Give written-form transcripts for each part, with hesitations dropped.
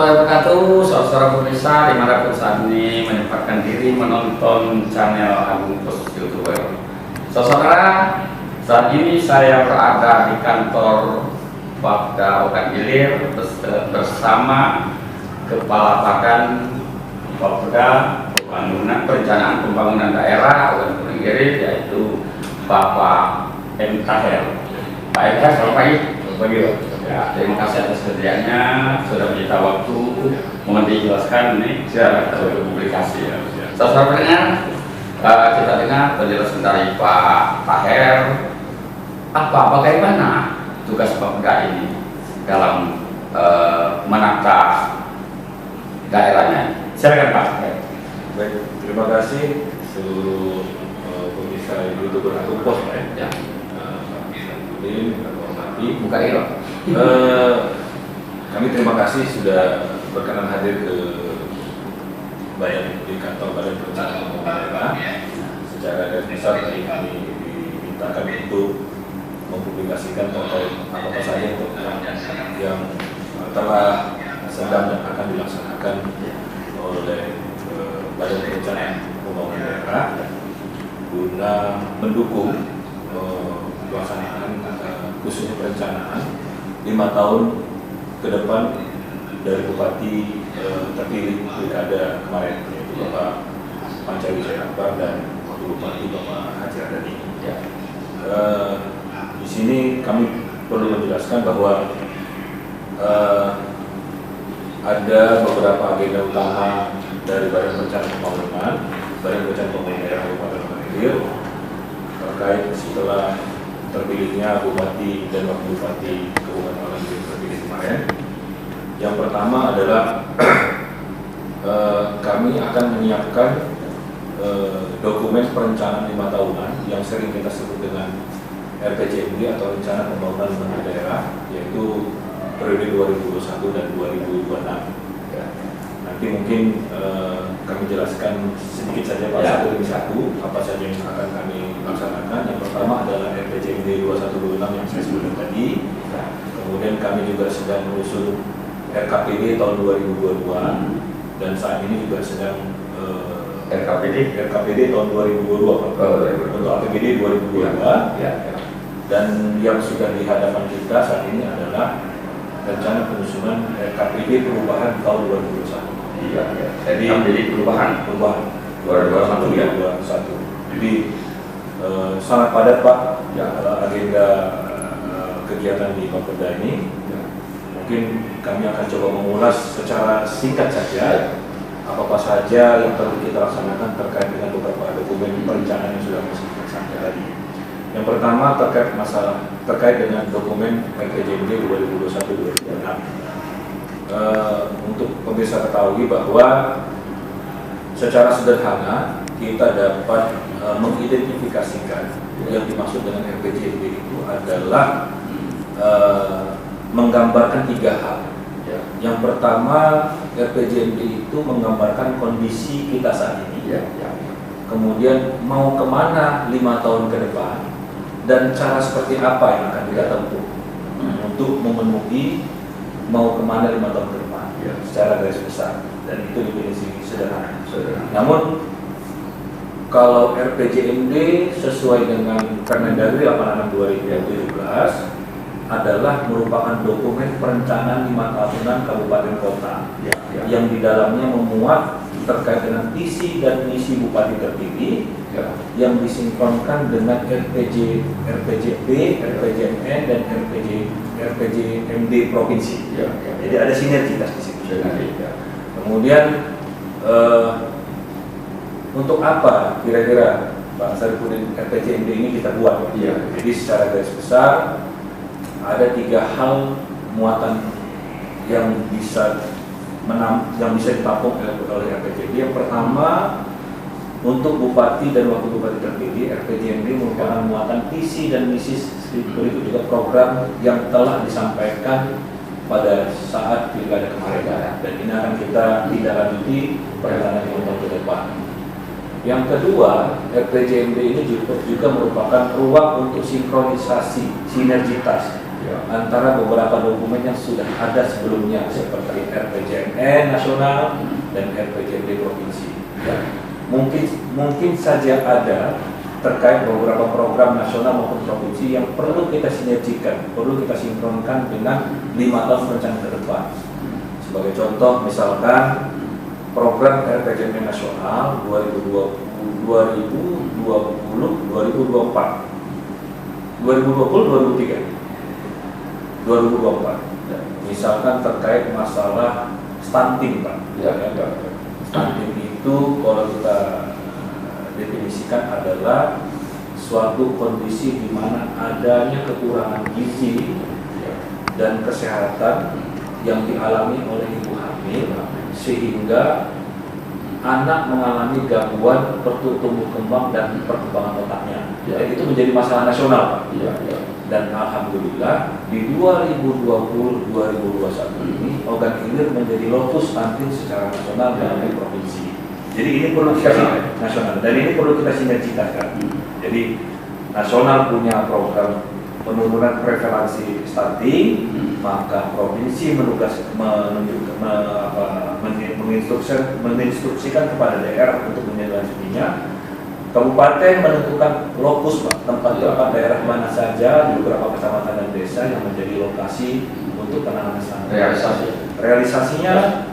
warahmatullahi wabarakatuh, saudara pemirsa dimanapun saat ini menyempatkan diri menonton channel Agung Pos YouTuber. Saudara, saat ini saya berada di kantor Bapda Ogan Ilir bersama Kepala Badan Bapda Perencanaan Pembangunan Daerah Ogan Ilir, yaitu Bapak M. Taher. Pak M. Taher, selamat pagi. Ya, terima kasih atas kerjanya, sudah menyita waktu, mohon dijelaskan ini secara publikasi ya. Saudara pendengar, kita dengar penjelasan dari Pak Taher, bagaimana tugas Bapda ini dalam menata daerahnya. Silakan Pak. Baik, terima kasih seluruh pemirsa YouTuber Agung Pos ya. Buka ini. Kami terima kasih sudah berkenan hadir ke di kantor Badan Perencanaan Pembangunan Daerah. Secara garis besar tadi kami dimintakan untuk mempublikasikan terkait apa saja yang telah sedang dan akan dilaksanakan oleh Badan Perencanaan Pembangunan Daerah guna mendukung pelaksanaan khususnya perencanaan 5 tahun ke depan dari Bupati terpilih pilkada kemarin, yaitu Bapak Panca Wijaya Akbar dan Wakil Bupati Bapak Haji Ardani. Ya. Di sini kami perlu menjelaskan bahwa ada beberapa agenda utama dari Badan Perencanaan Pembangunan Daerah Kabupaten Ogan Ilir terkait setelah terpilihnya Bupati dan Wakil Bupati Kabupaten Ogan Ilir terpilih kemarin. Yang pertama adalah kami akan menyiapkan dokumen perencanaan 5 tahunan yang sering kita sebut dengan RPJMD atau Rencana Pembangunan Menengah Daerah, yaitu periode 2021 dan 2026. Ya. Nanti mungkin kami jelaskan sedikit saja Pak, satu demi satu apa saja yang akan kami laksanakan. Yang pertama adalah RPJMD 2126 yang saya sebutkan tadi. Kemudian kami juga sedang menyusun RKPD tahun 2022 dan saat ini juga sedang RKPD tahun 2022 untuk APBD 2022. Dan yang sudah di hadapan kita saat ini adalah rencana penyusunan RKPD perubahan tahun 2021. Iya. Jadi menjadi perubahan 2021. Jadi sangat padat Pak agenda kegiatan di Bapda ini. Mungkin kami akan coba mengulas secara singkat saja apa saja yang perlu kita laksanakan terkait dengan beberapa dokumen perencanaan yang sudah masuk sampai tadi. Yang pertama terkait dengan dokumen RPJMD 2021-2026. Untuk pemirsa ketahui bahwa secara sederhana kita dapat mengidentifikasikan yang dimaksud dengan RPJMD itu adalah menggambarkan 3 hal. Yang pertama, RPJMD itu menggambarkan kondisi kita saat ini. Kemudian mau kemana 5 tahun ke depan dan cara seperti apa yang akan kita tempuh untuk memenuhi mau kemana 5 tahun ke depan secara garis besar, dan itu definisi sederhana. Namun kalau RPJMD sesuai dengan Permendagri 86 2017 adalah merupakan dokumen perencanaan 5 tahunan kabupaten kota yang di dalamnya memuat terkait dengan visi dan misi bupati terpilih yang disinkronkan dengan RPJB, RPJMN dan RPJMD provinsi. Jadi ada sinergitas di situ. Kemudian untuk apa kira-kira Pak Sarifudin RPJMD ini kita buat? Jadi secara garis besar ada 3 hal muatan yang bisa ditampung oleh RPJMD. Yang pertama, untuk bupati dan wakil bupati terpilih, RPJMD merupakan muatan visi dan misi berikut juga program yang telah disampaikan pada saat pilkada kemarin, dan ini akan kita tindak lanjuti perjalanan 5 tahun ke depan. Yang kedua, RPJMD ini juga merupakan ruang untuk sinkronisasi, sinergitas antara beberapa dokumen yang sudah ada sebelumnya seperti RPJMN nasional dan RPJMD provinsi. Ya. Mungkin saja ada terkait beberapa program nasional maupun provinsi yang perlu kita sinergikan, perlu kita sinkronkan dengan 5 tahun rencana ke depan. Sebagai contoh, misalkan program RPJMD nasional 2020-2024, 2020-2024, misalkan terkait masalah stunting, Pak. Stunting itu kalau kita definisikan adalah suatu kondisi di mana adanya kekurangan gizi dan kesehatan yang dialami oleh ibu hamil sehingga anak mengalami gangguan tumbuh kembang dan perkembangan otaknya. Dan itu menjadi masalah nasional, Pak. Dan alhamdulillah di 2020-2021 ini organ hilir menjadi lokus stunting secara nasional dan di provinsi. Jadi ini perlu kita nasional dan ini perlu kita sinergikan. Jadi nasional punya program penurunan prevalensi stunting, maka provinsi menginstruksikan kepada daerah untuk menindaklanjutinya. Kabupaten menentukan lokus, Pak, tempat-tempat daerah mana saja di beberapa kecamatan dan desa yang menjadi lokasi untuk penanganan stunting. Realisasinya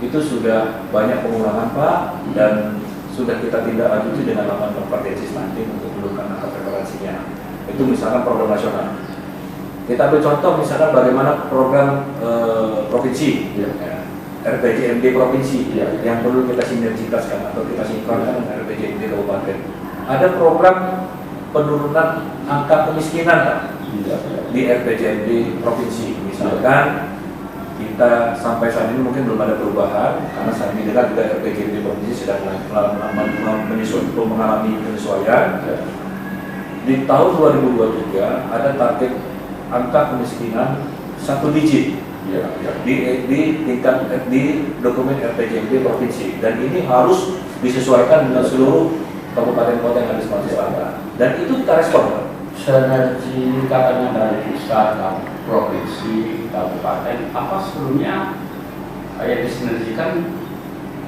itu sudah banyak pengurangan, Pak, dan sudah kita tindak lanjuti dengan melakukan kompetensi stunting untuk menurunkan angka prevalensinya. Itu misalkan program nasional. Kita ambil contoh misalkan bagaimana program provinsi, RPJMD provinsi yang perlu kita sinergitaskan atau kita sinkronkan dengan RPJMD kabupaten. Ada program penurunan angka kemiskinan, Pak, di RPJMD provinsi. Misalkan kita sampai saat ini mungkin belum ada perubahan karena saat ini juga RPJMD provinsi sedang mengalami penyesuaian. Di tahun 2023 ada target angka kemiskinan 1 digit di dokumen RPJMD provinsi, dan ini harus disesuaikan dengan seluruh kabupaten kota yang ada di Sumatera Selatan, dan itu kita respon. Sinergi katanya dari pusat, provinsi, kabupaten, apa sebelumnya yang disinergikan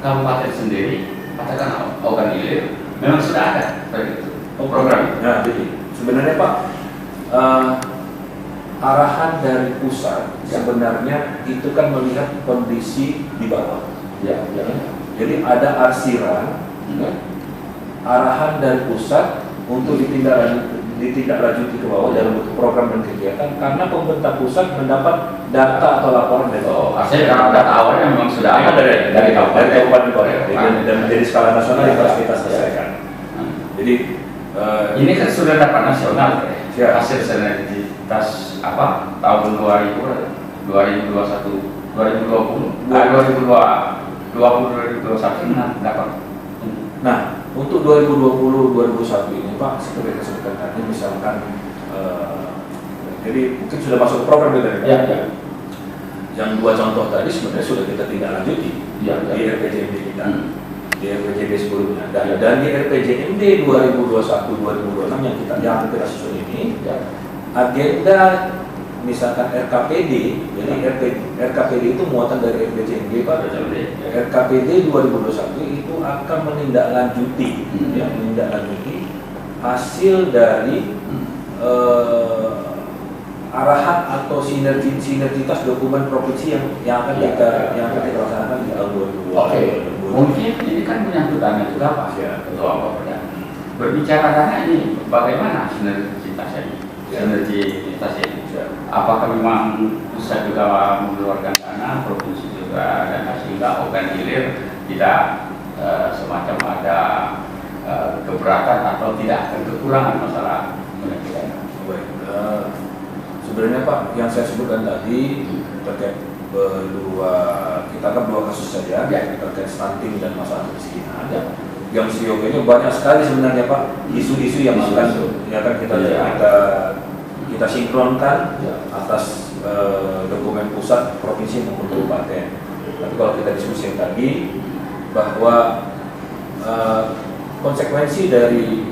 kabupaten sendiri, katakan organ hilir, memang sudah ada program. Nah, jadi sebenarnya, Pak, arahan dari pusat sebenarnya itu kan melihat kondisi di bawah. Jadi ada arsiran, arahan dari pusat untuk ditindaklanjuti ke bawah dalam bentuk program dan kegiatan karena pemerintah pusat mendapat data atau laporan dari artinya data awalnya memang sudah ada dari kabupaten kota dan menjadi skala nasional yang harus kita selesaikan. Jadi ini kan sudah dapat nasional hasil sinergitas tahun 2021, 2021 dapat. Nah, untuk 2020-2021 ini, Pak, seperti yang saya sebutkan tadi, misalkan jadi mungkin sudah masuk ke program kita yang 2 contoh tadi sebenarnya sudah kita tindak lanjuti di RPJMD kita, di RPJMD sebelumnya, dan di RPJMD 2021-2026 yang kita susun ini, agenda misalkan RKPD, jadi RKPD itu muatan dari RPJMD, Pak. RKPD 2021 itu akan menindaklanjuti, menindaklanjuti hasil dari arahan atau sinergitas dokumen provinsi yang akan kita laksanakan di tahun 2020. Mungkin ini kan menyangkut dana juga, Pak. Ketua Bapak. Berbicara dana ini, bagaimana sinergitasnya? Apakah memang pusat juga mengeluarkan dana, provinsi juga dana, sehingga organ hilir tidak semacam ada keberatan atau tidak akan kekurangan masalah pendidikan? Sebenarnya, Pak, yang saya sebutkan tadi terkait kita kan 2 kasus saja terkait stunting dan masalah kemiskinan. Yang siogianya banyak sekali sebenarnya, Pak, isu-isu yang akan kita sinkronkan atas dokumen pusat, provinsi maupun kabupaten. Tapi kalau kita diskusi tadi bahwa konsekuensi dari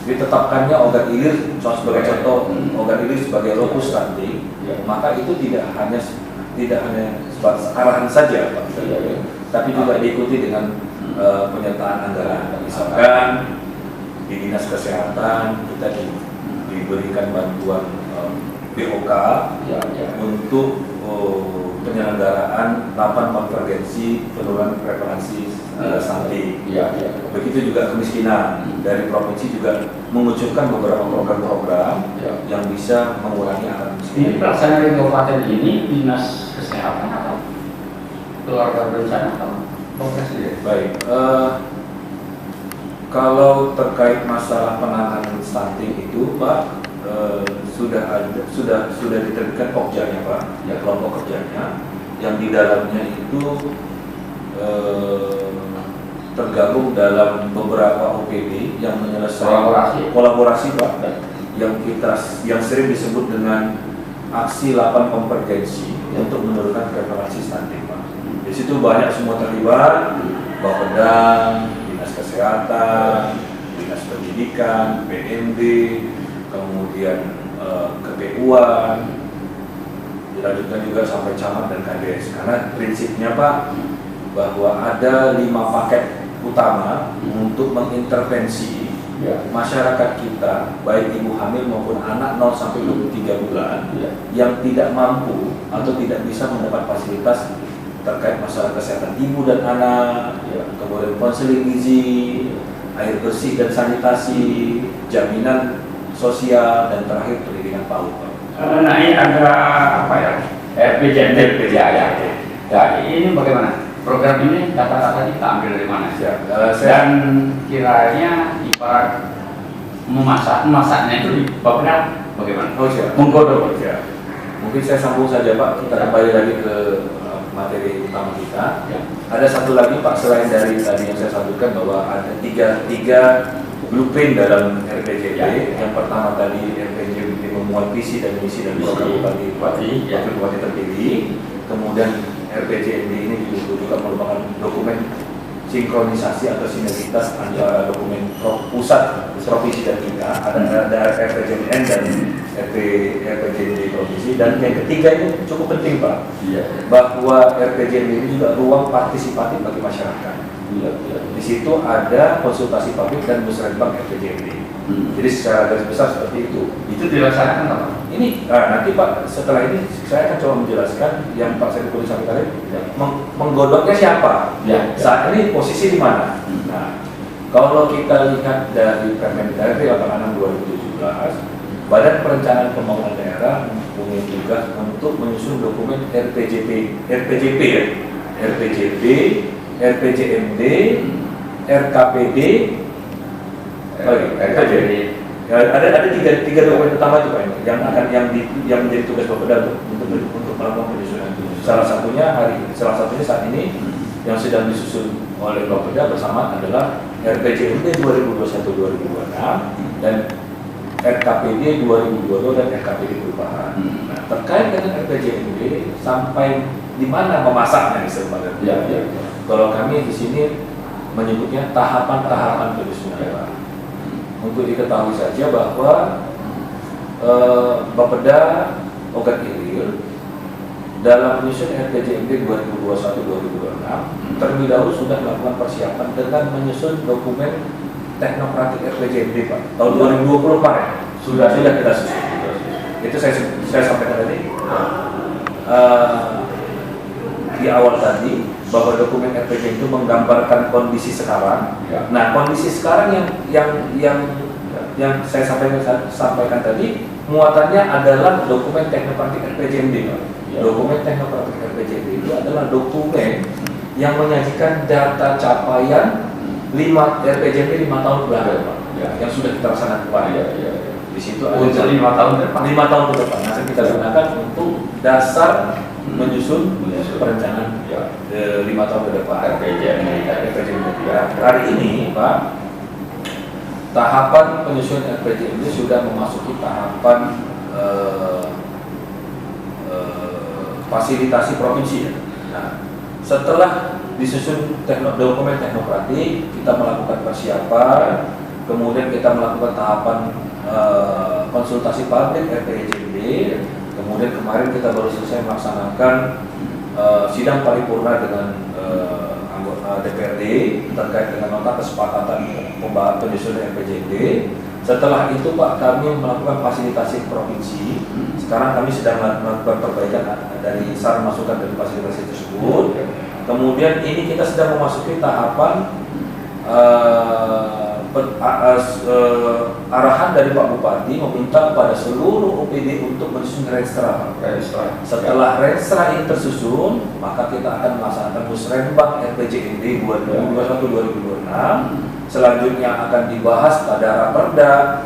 ditetapkannya Ogan Ilir sebagai contoh, Ogan Ilir sebagai lokus stunting, maka itu tidak hanya sebatas arahan saja, Pak, tapi juga diikuti dengan penyertaan anggaran. Misalkan di Dinas Kesehatan kita diberikan bantuan BOK untuk penyelenggaraan 8 konvergensi penurunan prevalensi stunting. Begitu juga kemiskinan, dari provinsi juga mengucurkan beberapa program-program yang bisa mengurangi angka Ini kemiskinan. pelaksanaan di kabupaten ini dinas kesehatan atau keluarga berencana atau Presiden? Baik, kalau terkait masalah penanganan stunting itu, Pak, sudah diterbitkan pokjanya, Pak, kelompok kerjanya, yang di dalamnya itu tergabung dalam beberapa OPD yang menyelesaikan kolaborasi, Pak, yang sering disebut dengan aksi 8 konvergensi untuk menurunkan prevalensi stunting, Pak. Di situ banyak semua terlibat, Bapeda, Dinas Kesehatan, Dinas Pendidikan, PMD, kemudian KPU-an, dilanjutkan juga sampai camat dan KDS. Karena prinsipnya, Pak, bahwa ada 5 paket utama untuk mengintervensi masyarakat kita, baik ibu hamil maupun anak 0 sampai 23 bulan yang tidak mampu atau tidak bisa mendapat fasilitas terkait masalah kesehatan ibu dan anak, kemudian konseling gizi, air bersih dan sanitasi, jaminan sosial, dan terakhir pendidikan PAUD. Nah, ini ada apa ya? RPJMD ya. Ini bagaimana? Program ini data-data kita ambil dari mana? Dan kiranya ibarat memasaknya itu di Bapeda bagaimana? Menggodok. Mungkin saya sambung saja, Pak. Kita kembali lagi ke materi utama kita. Ada satu lagi, Pak, selain dari tadi yang saya sebutkan bahwa ada tiga blueprint dalam RPJMD. Yang pertama tadi RPJMD memuat visi dan misi dan program bupati terpilih. Kemudian RPJMD ini juga merupakan dokumen sinkronisasi atau sinergitas antara dokumen pusat, provinsi dan kita. Ada RPJMN dan RPJMD provinsi. Dan yang ketiga ini cukup penting, Pak, bahwa RPJMD ini juga ruang partisipatif bagi masyarakat. Di situ ada konsultasi publik dan musrenbang RPJMD. Jadi secara garis besar seperti itu. Itu dilaksanakan apa? Ini nanti, Pak, setelah ini saya akan coba menjelaskan yang Pak Sekda sampaikan tadi. Menggodoknya siapa? Saat ini posisi di mana? Nah, kalau kita lihat dari Permendagri 86 2017, Badan Perencanaan Pembangunan Daerah mempunyai tugas untuk menyusun dokumen RPJP, RPJMD, RKPD, RKPD. Ada tiga dokumen utama itu, Pak, yang menjadi tugas Bapeda untuk melakukan penyusunan itu. Salah satunya saat ini yang sedang disusun oleh Bapeda bersama adalah RPJMD 2021-2026 dan RKPD 2022 dan RKPD perubahan. Nah, terkait dengan RPJMD sampai di mana memasaknya di Lembaga. Kalau kami di sini menyebutnya tahapan-tahapan penyusunan, Pak. Untuk diketahui saja bahwa Bapeda Ogan Ilir dalam menyusun RPJMD 2021-2026 terlebih dahulu sudah melakukan persiapan dengan menyusun dokumen teknokratik RPJMD, Pak, tahun 2024 ya. Sudah kita susun. Itu saya sampaikan tadi di awal tadi bahwa dokumen RPJMD itu menggambarkan kondisi sekarang. Nah, kondisi sekarang yang saya sampaikan tadi muatannya adalah dokumen teknokratik RPJMD, Pak. Dokumen teknokratik RPJMD itu adalah dokumen yang menyajikan data capaian RPJMD 5 tahun belakang, Pak, yang sudah kita laksanakan kemarin. Di situ ada untuk 5 tahun ke depan. 5 tahun ke depan. Nanti kita gunakan untuk dasar menyusun perencanaan 5 tahun ke depan RPJMD. Hari ini, Pak, tahapan penyusunan RPJMD sudah memasuki tahapan fasilitasi provinsi. Nah, setelah disusun dokumen teknokratik, kita melakukan persiapan, kemudian kita melakukan tahapan konsultasi publik RPJMD, kemudian kemarin kita baru selesai melaksanakan sidang paripurna dengan anggota DPRD terkait dengan nota kesepakatan pembahasan penyusunan RPJMD. Setelah itu Pak, kami melakukan fasilitasi provinsi. Sekarang kami sedang melakukan perbaikan dari saran masukan dari fasilitasi tersebut. Kemudian ini kita sedang memasuki tahapan arahan dari Pak Bupati meminta kepada seluruh OPD untuk menyusun renstra. Setelah renstra ini tersusun, maka kita akan melaksanakan musrenbang RPJMD 2021-2026. Selanjutnya akan dibahas pada raperda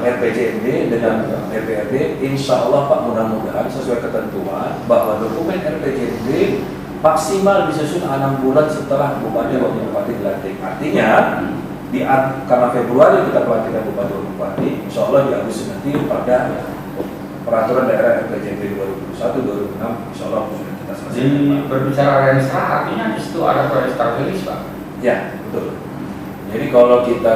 RPJMD dengan DPRD. Insya Allah Pak, mudah-mudahan sesuai ketentuan bahwa dokumen RPJMD maksimal disusun 6 bulan setelah Bupati Wakil Bupati dilantik. Artinya karena Februari kita pelantikan Bupati Wakil Bupati, Insya Allah di Agustus nanti pada peraturan daerah RPJMD 2021-2026 Insya Allah sudah kita selesai. Berbicara renstra, artinya di situ ada renstra rilis Pak? Ya, betul. Jadi kalau kita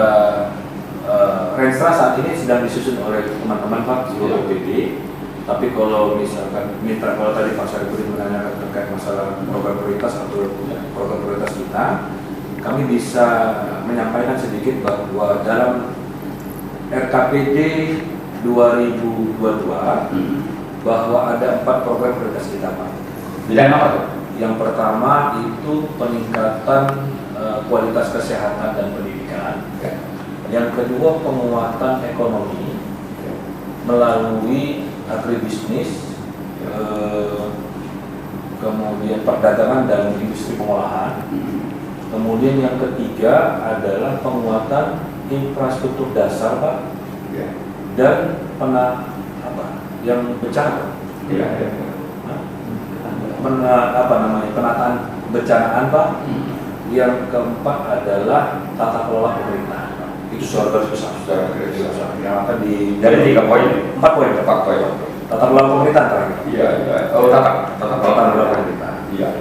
renstra saat ini sedang disusun oleh teman-teman Pak seluruh OPD. Tapi kalau misalkan mitra, kalau tadi Pak Saripudin menanyakan terkait masalah program prioritas atau program prioritas kita, kami bisa menyampaikan sedikit bahwa dalam RKPD 2022 bahwa ada 4 program prioritas kita Pak. Bidang apa tuh? Yang pertama itu peningkatan kualitas kesehatan dan pendidikan. Yang kedua penguatan ekonomi melalui agribisnis, kemudian perdagangan dan industri pengolahan. Kemudian yang ketiga adalah penguatan infrastruktur dasar Pak, dan yang bencana. Penataan bencanaan Pak. Yang keempat adalah tata kelola pemerintahan. Itu secara garis besar. Yang akan dari 3 poin, 4 poin. Tata kelola pemerintahan terakhir. Iya. Oh, tata kelola pemerintahan. Iya.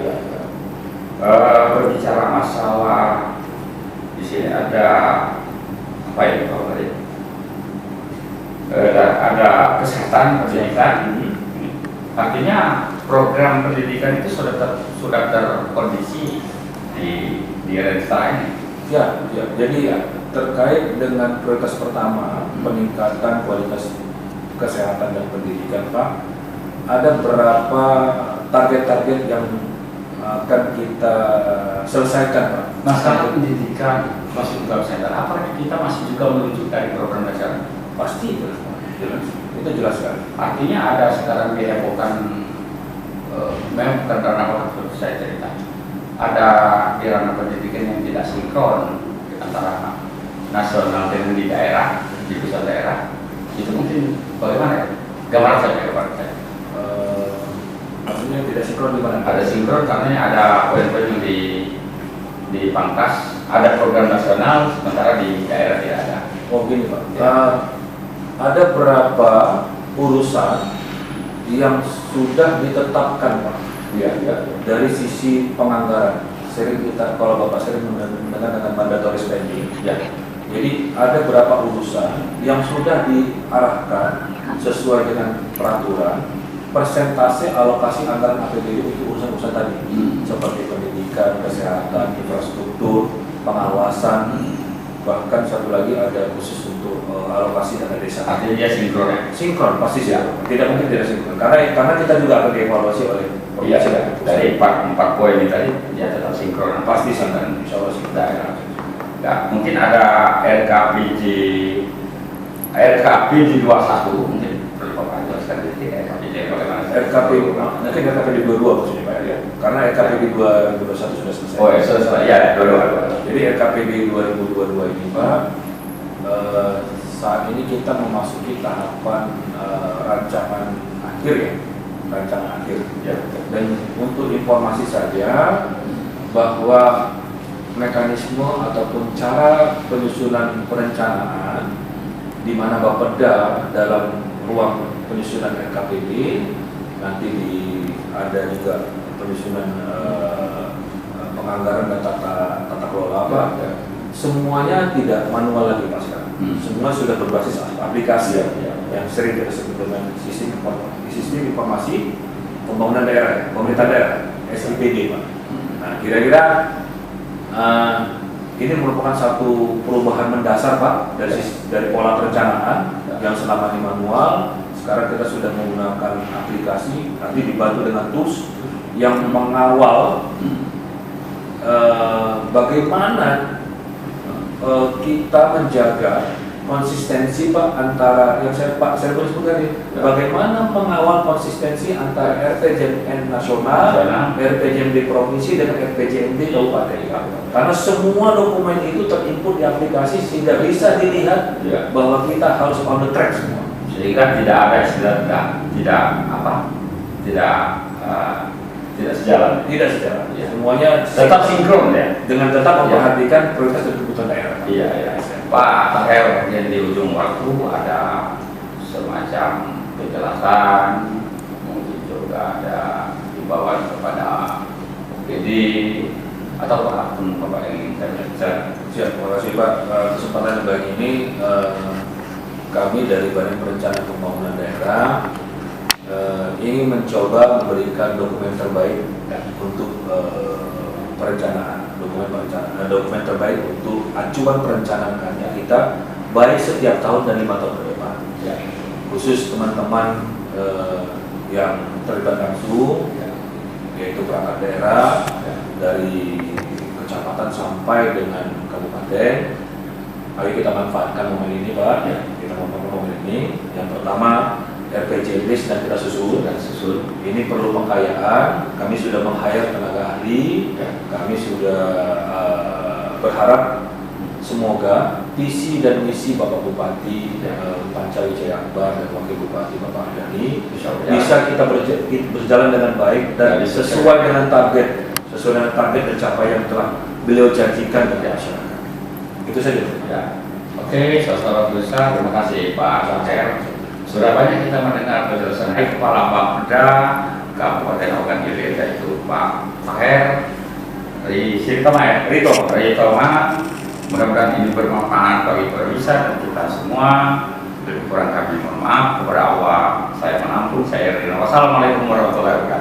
Berbicara masalah di sini ada apa ya Pak tadi? Ada kesehatan pendidikan. Artinya program pendidikan itu sudah terkondisi di renstra ini. Ya. Jadi terkait dengan prioritas pertama peningkatan kualitas kesehatan dan pendidikan Pak, ada beberapa target-target yang akan kita selesaikan Pak. Masalah pendidikan masuk ke kesehatan, apakah kita masih juga merujuk dari program nasional? Pasti jelas. Itu jelas sekali. Artinya ada sekarang dihebohkan, memang bukan karena waktu saya cerita, ada di ranah pendidikan yang tidak sinkron antara nasional dengan di daerah, di pusat daerah. Itu mungkin bagaimana ya? Gambaran saja. Maksudnya tidak sinkron di mana? Ada sinkron karena ada poin-poin yang dipangkas, ada program nasional sementara di daerah tidak ada. Oh gini Pak, ada berapa urusan yang sudah ditetapkan Pak. Iya. Dari sisi penganggaran, sering kita, kalau Bapak sering mendengar dengan mandatory spending, Ya. jadi ada beberapa urusan yang sudah diarahkan sesuai dengan peraturan, persentase alokasi anggaran APBD untuk urusan-urusan tadi, seperti pendidikan, kesehatan, infrastruktur, pengawasan, bahkan satu lagi ada khusus untuk alokasi dana desa. Artinya dia sinkron ya? Sinkron pasti sih, tidak mungkin tidak sinkron. Karena kita juga akan dievaluasi oleh Iya, dari 4 poin ini tadi dia tetap sinkron. pasti sinkron, insya Allah sinkron. Ya, mungkin ada RKPJ 21 mungkin perlu Bapak jelaskan di RKPJ bagaimana? Nanti RKPD 22 maksudnya Pak ya. Karena RKPD 2021 sudah selesai. Oh ya, selesai. Ya, 22. Jadi RKPD 2022 ini Pak, saat ini kita memasuki tahapan rancangan akhir ya. Dan untuk informasi saja bahwa mekanisme ataupun cara penyusunan perencanaan di mana Bapeda dalam ruang penyusunan RKPD nanti ada juga penyusunan penganggaran dan tata kelola Pak. Semuanya tidak manual lagi Pak sekarang. Semua sudah berbasis aplikasi yang sering kita sebut dengan sistem informasi pembangunan daerah, pemerintah daerah, SIPD Pak. Nah, kira-kira ini merupakan satu perubahan mendasar Pak dari pola perencanaan yang selama ini manual. Sekarang kita sudah menggunakan aplikasi, nanti dibantu dengan tools yang mengawal bagaimana kita menjaga konsistensi Pak antara yang saya boleh sebut tadi, bagaimana mengawal konsistensi antara RPJMD nasional, RPJMD provinsi dengan RPJMD kabupaten. Karena semua dokumen itu terinput di aplikasi sehingga bisa dilihat bahwa kita harus on the track semua. Sehingga tidak ada istilah tidak sejalan. Tidak sejalan. Semuanya Tetap sinkron ya. dengan tetap memperhatikan prioritas dan kebutuhan daerah. Iya. Pak Taher, yang di ujung waktu ada semacam penjelasan, mungkin juga ada himbauan kepada OPD atau apapun Bapak yang ingin saya Siap, terima kasih Pak. Kesempatan yang baik ini kami dari Badan Perencanaan Pembangunan Daerah ingin mencoba memberikan dokumen terbaik untuk perencanaan, dokumen terbaik untuk acuan perencanaan kita baik setiap tahun dan 5 tahun ke depan. Khusus teman-teman yang terlibat langsung, yaitu perangkat daerah dari kecamatan sampai dengan kabupaten. Mari kita manfaatkan momen ini Pak. Kita manfaatkan momen ini. Yang pertama RPJMD sedang kita susun. Ini perlu pengkayaan. Kami sudah meng-hire tenaga ahli. Kami sudah berharap semoga visi dan misi Bapak Bupati Pancawijaya Akbar dan Wakil Bupati Bapak Adani bisa kita berjalan dengan baik dan sesuai dengan target dan capaian yang telah beliau janjikan kepada masyarakat. Itu saja. Oke, saudara besar, terima kasih Pak Taher. Sudah banyak kita mendengar penjelasan dari Kepala Bapeda Kabupaten Ogan Ilir, yaitu Pak Taher Rito. Mudah-mudahan ini bermanfaat bagi pemirsa dan kita semua. Lebih kurang kami mohon maaf. Kepada Allah saya menampung. Saya Rino. Wassalamualaikum warahmatullahi wabarakatuh.